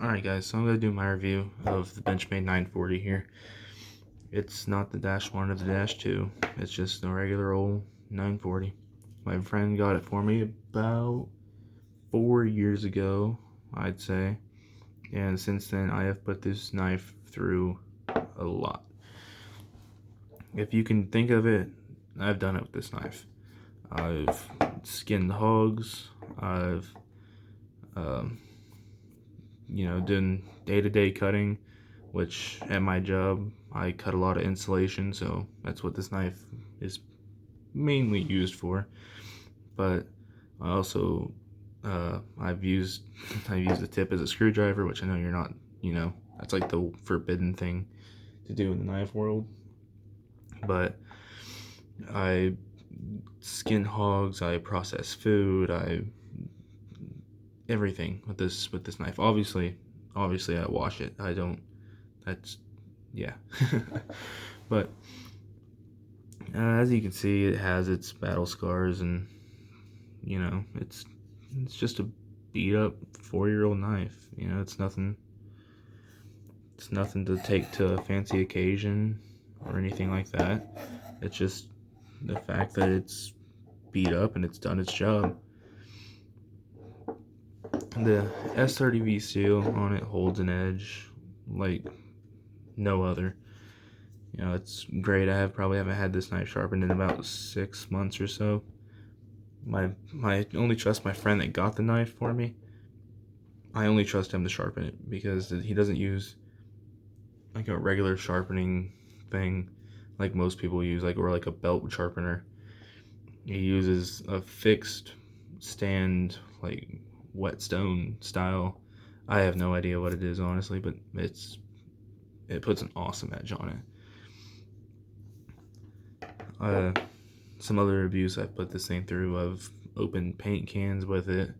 Alright guys, so I'm going to do my review of the Benchmade 940 here. It's not the Dash 1 or the Dash 2, it's just the regular old 940. My friend got it for me about 4 years ago, I'd say. And since then I have put this knife through a lot. If you can think of it, I've done it with this knife. I've skinned hogs, I've doing day-to-day cutting, which at my job I cut a lot of insulation, so that's what this knife is mainly used for. But I also I've used the tip as a screwdriver, which I know you're not, that's like the forbidden thing to do in the knife world. But I skin hogs, I process food, everything with this knife. Obviously I wash it. I don't. That's yeah. But as you can see, it has its battle scars, and it's just a beat up 4-year-old knife. It's nothing. It's nothing to take to a fancy occasion or anything like that. It's just the fact that it's beat up and it's done its job. The S30V seal on it holds an edge like no other. It's great. I probably haven't had this knife sharpened in about 6 months or so. I only trust my friend that got the knife for me. I only trust him to sharpen it because he doesn't use like a regular sharpening thing like most people use, or like a belt sharpener. He uses a fixed stand, like whetstone style. I have no idea what it is, honestly, but it puts an awesome edge on it. Some other abuse I've put this thing through, I've opened paint cans with it.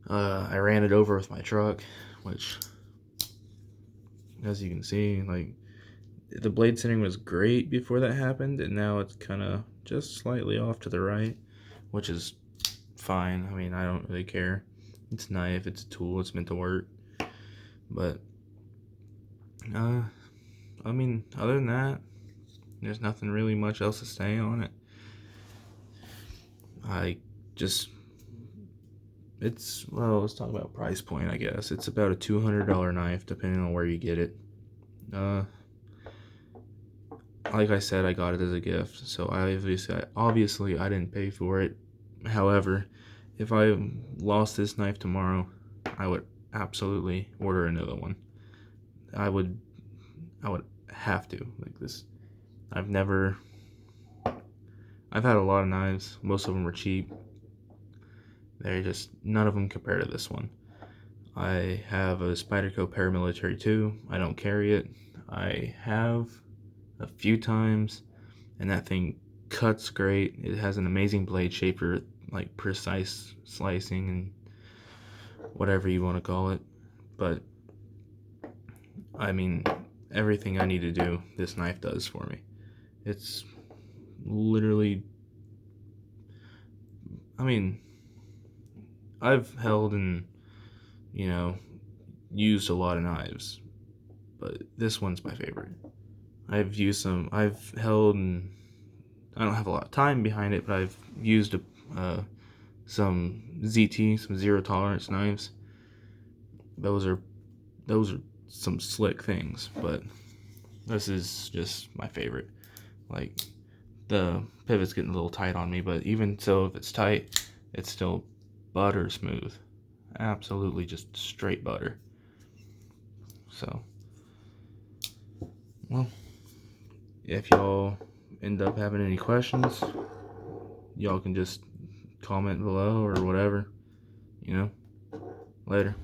I ran it over with my truck, which, as you can see, like, the blade centering was great before that happened, and now it's kind of just slightly off to the right, which is fine. I mean, I don't really care. It's a knife, it's a tool, it's meant to work. But I mean, other than that, there's nothing really much else to say on it. Let's talk about price point, I guess. It's about a $200 knife, depending on where you get it. Like I said, I got it as a gift, so obviously I didn't pay for it. However, if I lost this knife tomorrow, I would absolutely order another one. I would have to. Like this, I've had a lot of knives. Most of them were cheap. None of them compare to this one. I have a Spyderco Paramilitary 2. I don't carry it. I have a few times, and that thing cuts great. It has an amazing blade shape for like precise slicing and whatever you want to call it. But I mean, everything I need to do, this knife does for me. It's literally, I mean, I've held and used a lot of knives, but this one's my favorite. I've held, and I don't have a lot of time behind it, but I've used some ZT, some zero tolerance knives. Those are some slick things, but this is just my favorite. Like, the pivot's getting a little tight on me, but even so, if it's tight, it's still butter smooth. Absolutely just straight butter. So, well, if y'all end up having any questions, y'all can just comment below or whatever. Later.